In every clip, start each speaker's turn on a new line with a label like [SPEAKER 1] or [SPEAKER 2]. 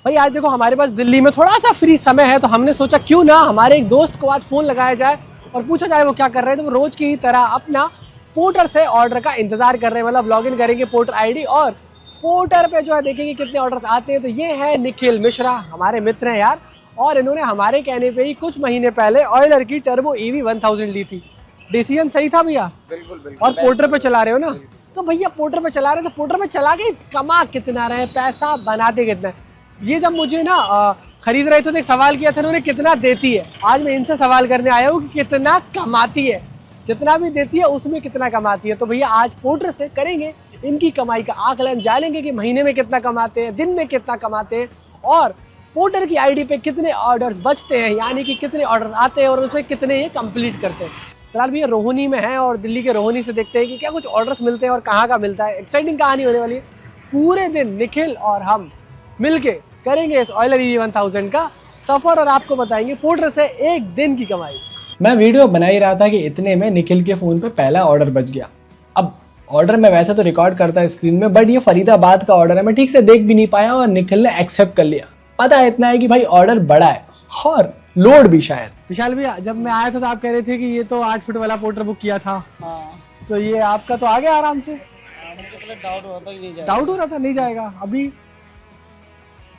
[SPEAKER 1] भाई आज देखो हमारे पास दिल्ली में थोड़ा सा फ्री समय है, तो हमने सोचा क्यों ना हमारे एक दोस्त को आज फ़ोन लगाया जाए और पूछा जाए वो क्या कर रहे हैं। तो वो रोज़ की ही तरह अपना पोर्टर से ऑर्डर का इंतजार कर रहे हैं, मतलब लॉगिन करेंगे पोर्टर आईडी और पोर्टर पे जो है देखेंगे कितने ऑर्डर्स आते हैं। तो ये है निखिल मिश्रा, हमारे मित्र हैं यार, और इन्होंने हमारे कहने पे ही कुछ महीने पहले ऑयलर की टर्बो EV 1000 ली थी। डिसीजन सही था भैया?
[SPEAKER 2] बिल्कुल बिल्कुल।
[SPEAKER 1] और पोर्टर पे चला रहे हो ना, तो भैया पोर्टर पे चला रहे हैं, तो पोर्टर पे चला के कमा कितना रहे, पैसा बनाते कितना है। ये जब मुझे ना खरीद रहे थे तो एक सवाल किया था उन्होंने, कितना देती है। आज मैं इनसे सवाल करने आया हूँ कि कितना कमाती है, जितना भी देती है उसमें कितना कमाती है। तो भैया आज पोर्टर से करेंगे इनकी कमाई का आकलन, जानेंगे कि महीने में कितना कमाते हैं, दिन में कितना कमाते हैं, और पोर्टर की आईडी पे कितने ऑर्डर्स बचते हैं, यानी कि कितने ऑर्डर्स आते हैं और उसमें कितने ये कंप्लीट करते हैं। फिलहाल भैया रोहिणी में है और दिल्ली के रोहिणी से देखते हैं कि क्या कुछ ऑर्डर्स मिलते हैं और कहाँ का मिलता है। एक्साइटिंग कहानी होने वाली है। पूरे दिन निखिल और हम मिलके करेंगे इस ऑयलर EV 1000 का सफर और आपको बताएंगे पोर्टर से एक दिन की कमाई। मैं वीडियो बना ही रहा था कि इतने में निखिल के फ़ोन पे पहला ऑर्डर बच गया। अब ऑर्डर मैं वैसे तो रिकॉर्ड करता है स्क्रीन में, बट ये फरीदाबाद का ऑर्डर है, मैं ठीक से देख भी नहीं पाया और निखिल ने एक्सेप्ट कर लिया। पता है इतना है कि भाई ऑर्डर बड़ा है और लोड भी शायद। विशाल भैया जब मैं आया था तो आप कह रहे थे कि ये तो 8 फुट वाला पोर्टर बुक किया था।
[SPEAKER 2] हाँ।
[SPEAKER 1] तो ये आपका तो आ गया आराम से?
[SPEAKER 2] मुझे पहले डाउट हो रहा था कि नहीं जाएगा।
[SPEAKER 1] डाउट हो रहा था नहीं जाएगा, अभी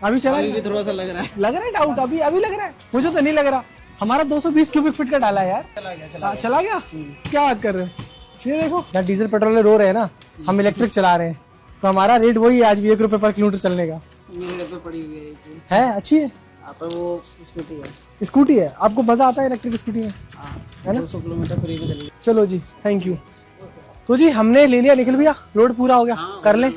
[SPEAKER 1] चला?
[SPEAKER 2] अभी भी थोड़ा सा लग रहा है।
[SPEAKER 1] लग रहा है डाउट? अभी लग रहा है? मुझे तो नहीं लग रहा। हमारा 220 क्यूबिक फीट का डाला है यार। चला गया। क्या बात कर रहे हो? ये देखो जहाँ डीजल पेट्रोल रो रहे हैं ना, हम इलेक्ट्रिक चला रहे हैं, तो हमारा रेट वही है आज भी, 1 रुपए पर किलोमीटर चलने का।
[SPEAKER 2] मेरे घर पे पड़ी हुई है।
[SPEAKER 1] अच्छी है
[SPEAKER 2] पर वो स्कूटी है।
[SPEAKER 1] स्कूटी है? आपको मजा आता है इलेक्ट्रिक स्कूटी में? है ना?
[SPEAKER 2] 200 किलोमीटर फ्री में चली।
[SPEAKER 1] चलो जी, थैंक यू। तो जी हमने ले लिया निखिल भैया, लोड पूरा हो गया। कर लें,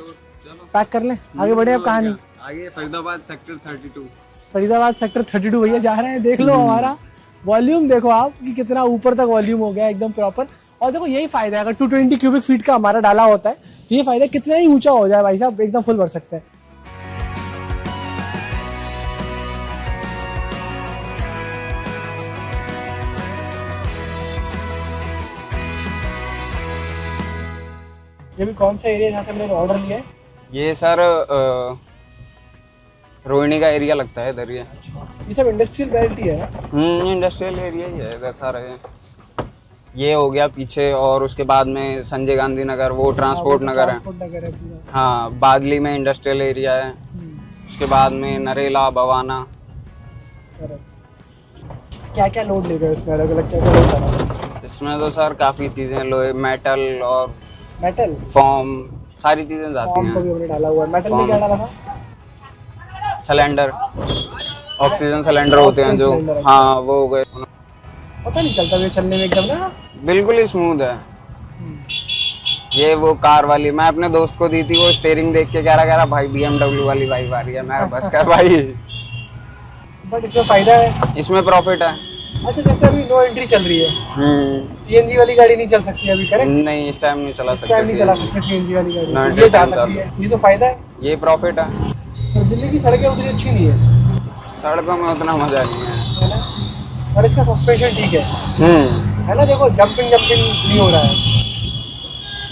[SPEAKER 1] पैक कर लें, आगे बढ़े अब कहानी।
[SPEAKER 2] आगे फरीदाबाद सेक्टर 32।
[SPEAKER 1] फरीदाबाद सेक्टर 32 भैया जा रहे हैं। देख लो हमारा वॉल्यूम, देखो आप कि कितना ऊपर तक वॉल्यूम हो गया एकदम प्रॉपर। और देखो यही फायदा है, अगर 220 क्यूबिक फीट का हमारा डाला होता है तो ये फायदा कितना ही ऊंचा हो जाए भाई साहब, एकदम फुल भर सकते हैं। ये भी कौन सा एरिया जहाँ से हमने ऑर्डर लिया है?
[SPEAKER 2] ये सर रोहिणी का एरिया लगता है इधर।
[SPEAKER 1] ये सब इंडस्ट्रियल बेल्ट ही है।
[SPEAKER 2] इंडस्ट्रियल एरिया ही है इधर सारा। ये हो गया पीछे, और उसके बाद में संजय गांधी नगर, वो ट्रांसपोर्ट नगर है।
[SPEAKER 1] पूरा।
[SPEAKER 2] हाँ, बादली में इंडस्ट्रियल एरिया है। उसके बाद में नरेला, बवाना।
[SPEAKER 1] क्या क्या लोड ले गए उसमें, अलग अलग क्या क्या लोड करा?
[SPEAKER 2] इसमें तो सर काफ़ी चीज़ें, लोहे, मेटल और
[SPEAKER 1] मेटल
[SPEAKER 2] फॉर्म, सारी चीज़ें जाती
[SPEAKER 1] फॉर्म को भी
[SPEAKER 2] हैं।
[SPEAKER 1] हमने डाला हुआ है। मेटल में क्या डाला था?
[SPEAKER 2] सिलेंडर, ऑक्सीजन सिलेंडर होते हैं जो, हाँ वो हो गए।
[SPEAKER 1] पता नहीं चलता ये चलने में एकदम ना,
[SPEAKER 2] बिल्कुल ही स्मूथ है। ये वो कार वाली मैं अपने दोस्त को दी थी, वो स्टीयरिंग देख के कह रहा भाई BMW वाली वाइब आ रही है। मैं बस कर भाई,
[SPEAKER 1] बट इसमें फायदा है,
[SPEAKER 2] इसमें प्रॉफिट है।
[SPEAKER 1] अच्छा जैसे अभी नो एंट्री चल रही है, CNG वाली गाड़ी नहीं चल सकती अभी, करेक्ट?
[SPEAKER 2] नहीं, इस टाइम नहीं चला
[SPEAKER 1] इस टाइम नहीं
[SPEAKER 2] सकते
[SPEAKER 1] चला सकते CNG वाली
[SPEAKER 2] No
[SPEAKER 1] गाड़ी,
[SPEAKER 2] entry
[SPEAKER 1] ये जा
[SPEAKER 2] time
[SPEAKER 1] सकती है। ये तो फायदा है।
[SPEAKER 2] ये प्रॉफिट है।
[SPEAKER 1] तो दिल्ली की सड़कें उतनी अच्छी नहीं है,
[SPEAKER 2] सड़कों में उतना मजा नहीं
[SPEAKER 1] है ना? और इसका सस्पेंशन ठीक है
[SPEAKER 2] है।
[SPEAKER 1] ना? देखो जंपिंग नहीं हो रहा है।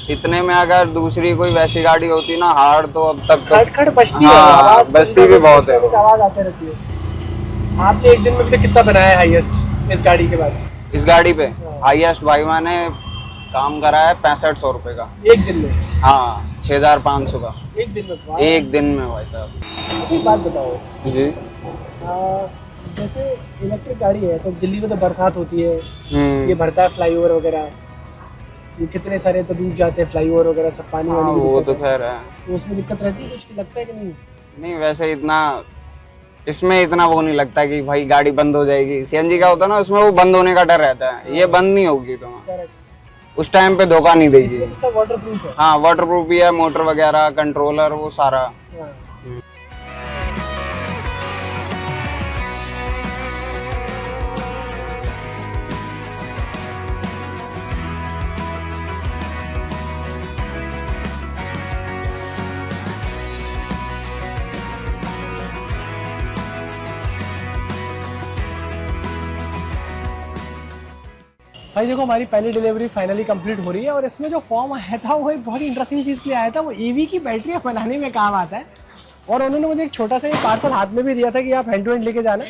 [SPEAKER 2] इतने में अगर दूसरी कोई वैसी गाड़ी होती ना हार्ड, तो अब तक तो
[SPEAKER 1] खटखट बजती है,
[SPEAKER 2] हाँ,
[SPEAKER 1] आवाज
[SPEAKER 2] बजती भी बहुत है।
[SPEAKER 1] आवाज आते रहती है। आपने एक दिन में कितना बनाया है हाईएस्ट इस गाड़ी के बाद?
[SPEAKER 2] इस गाड़ी पे हाईएस्ट भाई मैंने काम करा है 6500 रुपए का
[SPEAKER 1] एक दिन में।
[SPEAKER 2] हाँ, 6500 का
[SPEAKER 1] एक दिन में?
[SPEAKER 2] एक दिन में भाई साहब।
[SPEAKER 1] अच्छा एक बात बताओ
[SPEAKER 2] जी।
[SPEAKER 1] जैसे इलेक्ट्रिक गाड़ी है तो दिल्ली में तो बरसात होती है, ये भरता है फ्लाईओवर वगैरह, ये कितने सारे तो डूब जाते हैं फ्लाईओवर वगैरह सब, पानी वाली
[SPEAKER 2] वो तो खैर है।
[SPEAKER 1] तो उसमें दिक्कत रहती है कुछ, लगता है कि नहीं?
[SPEAKER 2] नहीं वैसे इतना इसमें इतना वो नहीं लगता कि भाई गाड़ी बंद हो जाएगी। CNG का होता है ना, उसमें वो बंद होने का डर रहता है, ये बंद नहीं होगी तो उस टाइम पे धोखा नहीं देगी।
[SPEAKER 1] इसमें तो सब वाटरप्रूफ है।
[SPEAKER 2] हाँ, वाटरप्रूफ भी है, मोटर वगैरह, कंट्रोलर, वो सारा।
[SPEAKER 1] भाई देखो हमारी पहली डिलीवरी फाइनली कंप्लीट हो रही है और इसमें जो फॉर्म आया था वो एक बहुत ही इंटरेस्टिंग चीज़ के लिए आया था। वो EV की बैटरियाँ बनाने में काम आता है। और उन्होंने मुझे एक छोटा सा ये पार्सल हाथ में भी दिया था कि आप हैंड टू हैंड लेके जाना।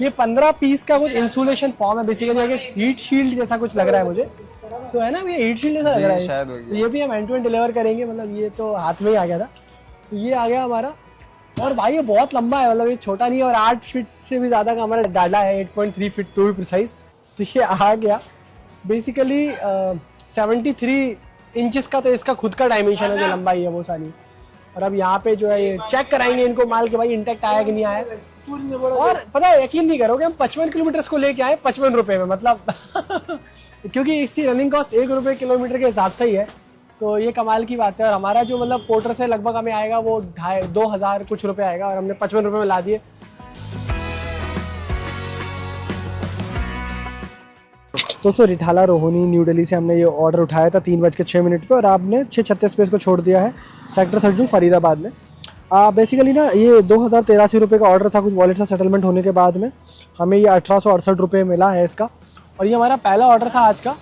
[SPEAKER 1] ये 15 पीस का कुछ इंसुलेशन फॉर्म है बेसिकली, हीट शील्ड जैसा कुछ लग रहा है मुझे, तो है ना ये हीट शील्ड जैसा लग रहा है
[SPEAKER 2] शायद
[SPEAKER 1] तो ये भी हम हैंड टू हैंड डिलीवर करेंगे। मतलब ये तो हाथ में ही आ गया था, तो ये आ गया हमारा। और भाई ये बहुत लंबा है, मतलब ये छोटा नहीं है, और 8 फीट से भी ज़्यादा का हमारा डाला है, 8.3 फीट टू बी प्रिसाइज। तो ये आ गया बेसिकली 73 इंचेस का, तो इसका खुद का डायमेंशन है जो लंबाई है वो सारी। और अब यहाँ पे जो है ये चेक कराएंगे इनको माल के भाई इंटैक्ट आया कि नहीं आया। और पता है यकीन नहीं करोगे, हम 55 किलोमीटर को लेके आए 55 रुपये में, मतलब क्योंकि इसकी रनिंग कॉस्ट 1 रुपये किलोमीटर के हिसाब से ही है, तो ये कमाल की बात है। और हमारा जो मतलब पोर्टर से लगभग हमें आएगा वो 2,500 कुछ रुपये आएगा, और हमने 55 रुपये में ला दिए। दोस्तों रिठाला रोहिणी न्यू दिल्ली से हमने ये ऑर्डर उठाया था 3:06 पे, और आपने 6:36 पे इसको छोड़ दिया है सेक्टर 32 फरीदाबाद में। बेसिकली ना ये 2,083 रुपये का ऑर्डर था, कुछ वॉलेट से सेटलमेंट होने के बाद में हमें ये 1868 रुपये मिला है इसका, और ये हमारा पहला ऑर्डर था आज का।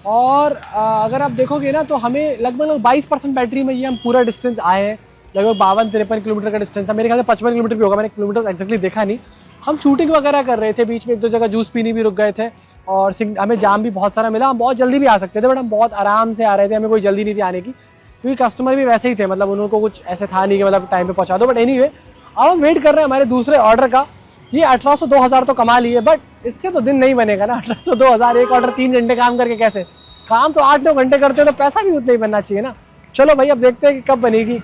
[SPEAKER 1] और अगर आप देखोगे ना तो हमें लगभग 22% बैटरी में ये हम पूरा डिस्टेंस आए हैं, लगभग 52-53 किलोमीटर का डिस्टेंस था। मेरे ख्याल से 55 किलोमीटर भी होगा, मैंने किलोमीटर एक्जैक्टली देखा नहीं। हम शूटिंग वगैरह कर रहे थे, बीच में 1-2 जगह जूस पीने भी रुक गए थे, और हमें जाम भी बहुत सारा मिला। हम बहुत जल्दी भी आ सकते थे, बट हम बहुत आराम से आ रहे थे, हमें कोई जल्दी नहीं थी आने की, क्योंकि कस्टमर भी वैसे ही थे, मतलब उनको कुछ ऐसे था नहीं कि मतलब टाइम पे पहुंचा दो। बट एनीवे अब हम वेट कर रहे हैं हमारे दूसरे ऑर्डर का। ये 1800-2000 तो कमा लिए, बट इससे तो दिन नहीं बनेगा ना। 1800-2000 एक ऑर्डर 3 घंटे काम करके कैसे, काम तो 8-9 घंटे करते हो तो पैसा भी उतना ही बनना चाहिए ना। चलो भाई अब देखते हैं कि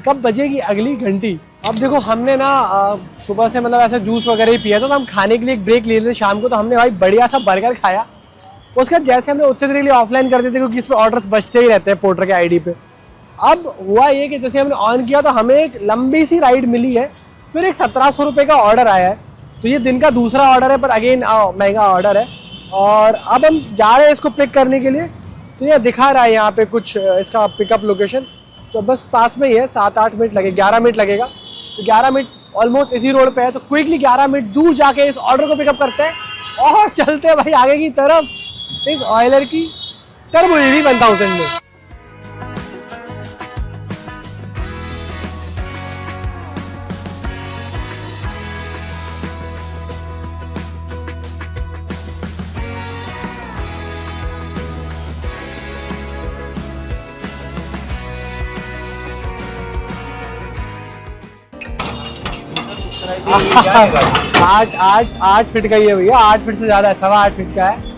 [SPEAKER 1] कब बजेगी अगली घंटी। अब देखो हमने ना सुबह से मतलब ऐसे जूस वगैरह ही पिया था, तो हम खाने के लिए एक ब्रेक ले थे शाम को, तो हमने भाई बढ़िया सा बर्गर खाया। उसके बाद जैसे हमने उतने देर के लिए ऑफलाइन कर देते, क्योंकि इस पर ऑर्डर्स बचते ही रहते हैं पोर्टर के आईडी पे। अब हुआ ये कि जैसे हमने ऑन किया तो हमें एक लंबी सी राइड मिली है, फिर एक 1700 रुपये का ऑर्डर आया है। तो ये दिन का दूसरा ऑर्डर है, पर अगेन महंगा ऑर्डर है। और अब हम जा रहे हैं इसको पिक करने के लिए, तो ये दिखा रहा है यहाँ पे कुछ इसका पिकअप लोकेशन, तो बस पास में ही है, 7-8 मिनट लगे, 11 मिनट लगेगा। तो 11 मिनट ऑलमोस्ट इसी रोड पे है, तो क्विकली 11 मिनट दूर जाके इस ऑर्डर को पिकअप करते हैं और चलते हैं भाई आगे की तरफ इस ऑयलर की टर्बो EV 1000 में। आठ फीट का ही है भैया, 8 फीट से ज्यादा है, 8.25 फीट का है।
[SPEAKER 3] ये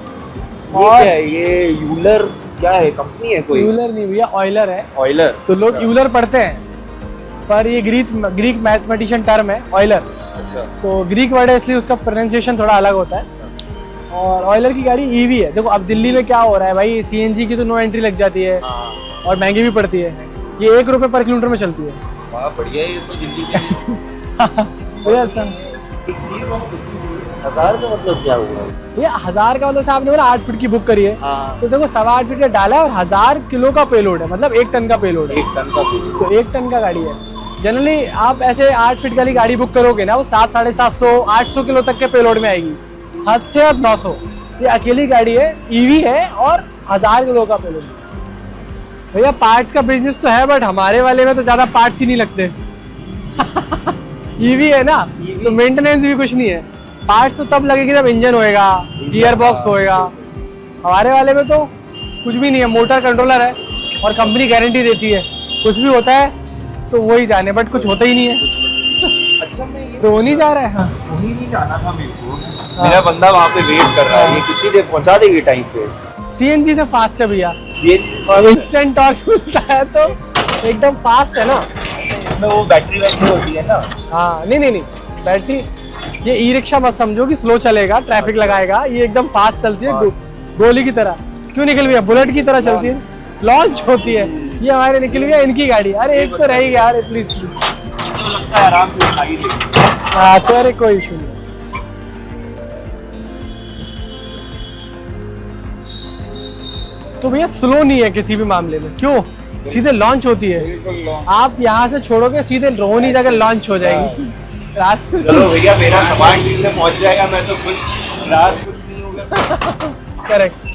[SPEAKER 3] क्या है? ये यूलर क्या है, कंपनी है कोई?
[SPEAKER 1] यूलर नहीं भैया, ऑयलर है।
[SPEAKER 3] ऑयलर
[SPEAKER 1] तो लोग यूलर पढ़ते हैं, पर ये ग्रीक मैथमेटिशियन टर्म है ऑयलर।
[SPEAKER 3] अच्छा।
[SPEAKER 1] तो ग्रीक वर्ड है इसलिए उसका प्रोनाउंसिएशन थोड़ा अलग होता है। और ऑयलर की गाड़ी EV है। देखो अब दिल्ली में क्या हो रहा है भाई, CNG की तो नो एंट्री लग जाती है और महंगी भी पड़ती है। ये 1 रुपये पर किलोमीटर में चलती है।
[SPEAKER 3] वाह बढ़िया है ये तो दिल्ली में।
[SPEAKER 1] भैया सर
[SPEAKER 3] 1000 का मतलब क्या हुआ?
[SPEAKER 1] ये 1000 का मतलब आपने बोला 8 फीट की बुक करी है,
[SPEAKER 3] हाँ।
[SPEAKER 1] तो देखो 8.25 फीट का डाला है और 1000 किलो का पेलोड है, मतलब 1 टन का पेलोड है।
[SPEAKER 3] 1 टन का पेलोड,
[SPEAKER 1] तो 1 टन का गाड़ी है। जनरली आप ऐसे 8 फीट वाली गाड़ी बुक करोगे ना, वो 700-750 800 किलो तक के पेलोड में आएगी, हद से हद 900। ये अकेली गाड़ी है, EV है और 1000 किलो का पेलोड। भैया पार्ट्स का बिजनेस तो है, बट हमारे वाले में तो ज्यादा पार्ट्स ही नहीं लगते। EV है ना, तो मेंटेनेंस भी कुछ नहीं है। पार्ट्स तो तब लगेगी जब इंजन होएगा, गियर बॉक्स होएगा। हमारे वाले में तो कुछ भी नहीं है, मोटर कंट्रोलर है और कंपनी गारंटी देती है। कुछ भी होता है तो वही जाने, बट कुछ होता ही नहीं है।
[SPEAKER 3] अच्छा मैं ये
[SPEAKER 1] रोहिणी जा रहा है। हाँ
[SPEAKER 3] रोहिणी नहीं जाना था मेरे को। मेरा बंदा वहाँ पे वेट कर रहा है, ये कितनी देर पहुँचा देगी टाइम पे?
[SPEAKER 1] CNG से फास्ट है भैया,
[SPEAKER 3] CNG
[SPEAKER 1] इंस्टेंट टॉर्क मिलता है तो एकदम फास्ट है ना।
[SPEAKER 3] इसमें वो बैटरी होती है ना?
[SPEAKER 1] हाँ नहीं बैटरी, ये ई-रिक्शा मत समझो कि स्लो चलेगा, ट्रैफिक लगाएगा। ये एकदम फास्ट चलती है, गोली की तरह। क्यों निकल गया, बुलेट की तरह चलती है, लॉन्च होती है। ये हमारे निकल गया इनकी गाड़ी। अरे एक तो रह ही गया, अरे प्लीज
[SPEAKER 3] लगता है आराम से उठा ही लेगी।
[SPEAKER 1] हाँ तो अरे कोई इशू नहीं। तो भैया स्लो नहीं है किसी भी मामले में, क्यों? सीधे लॉन्च होती है। आप यहाँ से छोड़ोगे सीधे रोहिणी जाकर लॉन्च हो जाएगी रास्ते।
[SPEAKER 3] चलो भैया मेरा सामान ठीक से पहुंच जाएगा, मैं तो खुश, रात कुछ नहीं होगा।
[SPEAKER 1] करेक्ट।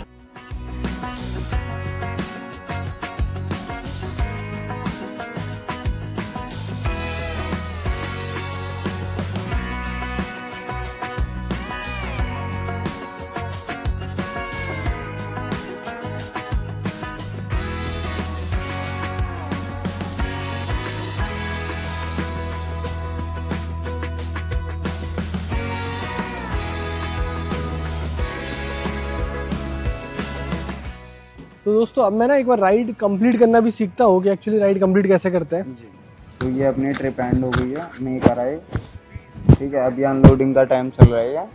[SPEAKER 1] तो दोस्तों अब मैं ना एक बार राइड कंप्लीट करना भी सीखता हूँ कि एक्चुअली राइड कंप्लीट कैसे करते हैं।
[SPEAKER 2] जी। तो ये अपनी ट्रिप एंड हो गई है, नहीं कराई, ठीक है। अभी अनलोडिंग का टाइम चल रहा है,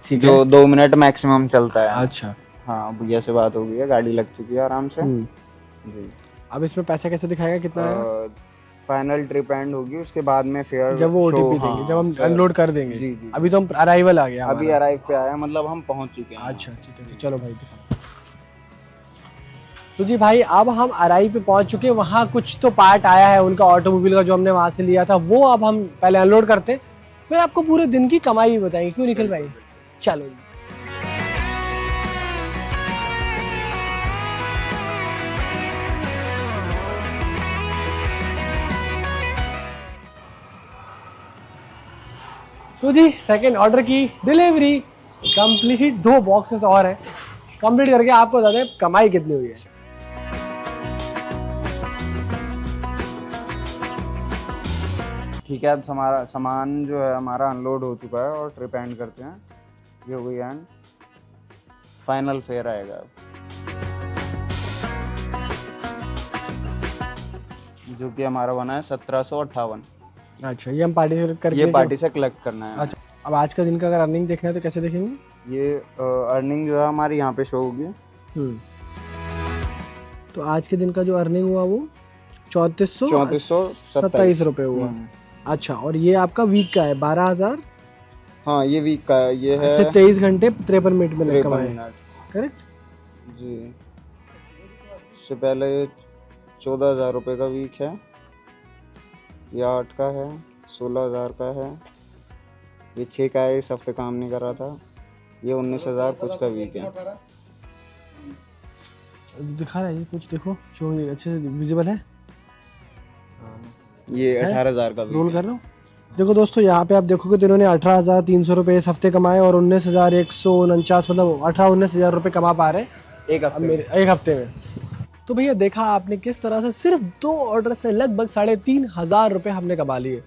[SPEAKER 1] ठीक
[SPEAKER 2] जो 2 मिनट मैक्सिमम चलता है।
[SPEAKER 1] अच्छा।
[SPEAKER 2] हाँ, भैया से बात हो गई है, गाड़ी लग चुकी है आराम से। जी।
[SPEAKER 1] अब इसमें पैसा कैसे दिखाएगा कितना है?
[SPEAKER 2] फाइनल ट्रिप एंड होगी, उसके बाद में फेयर
[SPEAKER 1] जब वो ओटीपी देंगे, जब हम अनलोड कर देंगे।
[SPEAKER 2] जी जी।
[SPEAKER 1] अभी तो हम अराइवल आ गया
[SPEAKER 2] अभी अराइव पे आया, मतलब हम पहुंच चुके हैं।
[SPEAKER 1] अच्छा ठीक है, तो चलो भाई दिखाओ। तो जी भाई अब हम अराइव पे पहुंच चुके हैं। वहाँ कुछ तो पार्ट आया है उनका ऑटोमोबाइल का जो हमने वहाँ से लिया था, वो अब हम पहले अनलोड करते, फिर आपको पूरे दिन की कमाई भी बताएंगे। क्यों निखिल भाई? चलो। तो जी सेकंड ऑर्डर की डिलीवरी कंप्लीट, 2 बॉक्सेस और हैं। कंप्लीट करके आपको बता दें कमाई कितनी हुई है।
[SPEAKER 2] ठीक है, अब हमारा सामान जो है हमारा अनलोड हो चुका है और ट्रिप एंड करते हैं। ये हो गई एंड फाइनल फेयर आएगा अब, जो कि हमारा बना है 1758।
[SPEAKER 1] अच्छा, ये हम पार्टी से करके
[SPEAKER 2] ये पार्टी से कलेक्ट करना है।
[SPEAKER 1] अच्छा, अब आज का दिन का अगर अर्निंग देखना है तो कैसे देखेंगे?
[SPEAKER 2] ये अर्निंग जो है हमारी यहाँ पे शो होगी।
[SPEAKER 1] तो आज के दिन का जो अर्निंग हुआ वो 3427 रुपये हुआ। अच्छा, और ये आपका वीक का है 12,000।
[SPEAKER 2] हाँ, ये वीक का है, ये है
[SPEAKER 1] 23 घंटे 53 मिनट में
[SPEAKER 2] 53
[SPEAKER 1] कमाए।
[SPEAKER 2] मिनट।
[SPEAKER 1] करेक्ट
[SPEAKER 2] जी। इससे पहले 14,000 रुपये का वीक है, ये 8 का है, 16,000 का है, ये 6 का है, इस हफ्ते काम नहीं कर रहा था, ये 19,000 कुछ का वीक है।
[SPEAKER 1] दिखा रहा है ये कुछ, देखो शो अच्छे से विजिबल है।
[SPEAKER 2] ये 18,000 का
[SPEAKER 1] रोल
[SPEAKER 2] वीक है।
[SPEAKER 1] कर रहा हूँ। देखो दोस्तों, यहाँ पे आप देखोगे तो इन्होंने 18,300 रुपये इस हफ्ते कमाए और 19,149, मतलब 18-19,000 रुपये कमा पा रहे हैं
[SPEAKER 2] एक हफ्ते में।
[SPEAKER 1] एक हफ्ते में। तो भैया देखा आपने किस तरह से सिर्फ 2 ऑर्डर से लगभग 3,500 रुपये हमने कमा लिए।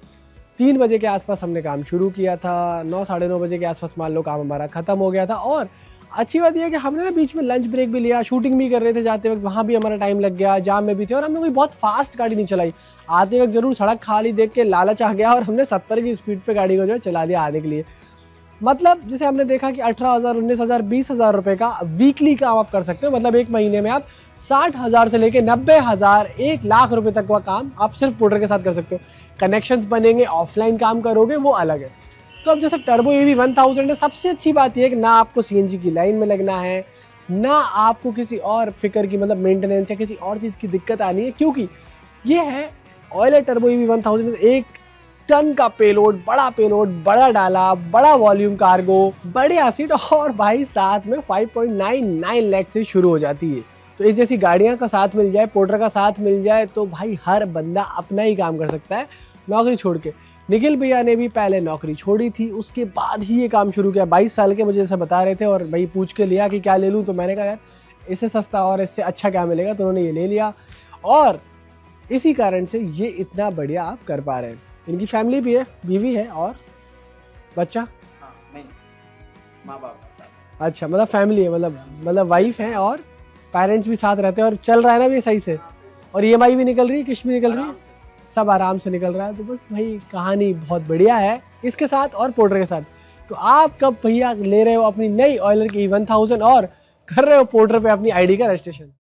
[SPEAKER 1] 3 बजे के आसपास हमने काम शुरू किया था, 9 साढ़े 9 बजे के आसपास मान लो काम हमारा खत्म हो गया था। और अच्छी बात यह है कि हमने ना बीच में लंच ब्रेक भी लिया, शूटिंग भी कर रहे थे जाते वक्त, वहाँ भी हमारा टाइम लग गया, जाम में भी थे और हमने कोई बहुत फास्ट गाड़ी नहीं चलाई। आते वक्त जरूर सड़क खाली देख के लालच आ गया और हमने 70 की स्पीड पे गाड़ी को जो है चला दिया आने के लिए। मतलब जैसे हमने देखा कि 18,000, 19,000, 20,000 रुपये का वीकली काम आप कर सकते हो। मतलब एक महीने में आप 60,000 से लेके 90,000, 1 लाख रुपए तक का काम आप सिर्फ पोर्टर के साथ कर सकते हो। कनेक्शंस बनेंगे, ऑफलाइन काम करोगे वो अलग है। तो अब जैसे टर्बो EV 1000 है, सबसे अच्छी बात यह है कि ना आपको CNG की लाइन में लगना है, ना आपको किसी और फिक्र की मतलब मेंटेनेंस या किसी और चीज़ की दिक्कत आनी है, क्योंकि ये है ऑयल टर्बो EV 1000। 1 टन का पेलोड, बड़ा डाला, बड़ा वॉल्यूम कार्गो, बढ़िया सीट और भाई साथ में 5.99 लाख से शुरू हो जाती है। तो इस जैसी गाड़ियाँ का साथ मिल जाए, पोर्टर का साथ मिल जाए तो भाई हर बंदा अपना ही काम कर सकता है नौकरी छोड़ के। निखिल भैया ने भी पहले नौकरी छोड़ी थी, उसके बाद ही ये काम शुरू किया। 22 साल के मुझे ऐसा बता रहे थे और भाई पूछ के लिया कि क्या ले लूँ, तो मैंने कहा यार इससे सस्ता और इससे अच्छा क्या मिलेगा, तो उन्होंने ये ले लिया और इसी कारण से ये इतना बढ़िया आप कर पा रहे हैं। इनकी फैमिली भी है, बीवी है और बच्चा।
[SPEAKER 2] नहीं, माँ बाप।
[SPEAKER 1] अच्छा, मतलब फैमिली है, मतलब वाइफ है और पेरेंट्स भी साथ रहते हैं और चल रहा है ना भी सही से, और EMI भी निकल रही है, किस्त भी निकल रही है, सब आराम से निकल रहा है। तो बस भाई कहानी बहुत बढ़िया है इसके साथ और पोर्टर के साथ। तो आप कब भैया ले रहे हो अपनी नई ऑयलर की E 1000 और कर रहे हो पोर्टर पे अपनी ID का रजिस्ट्रेशन?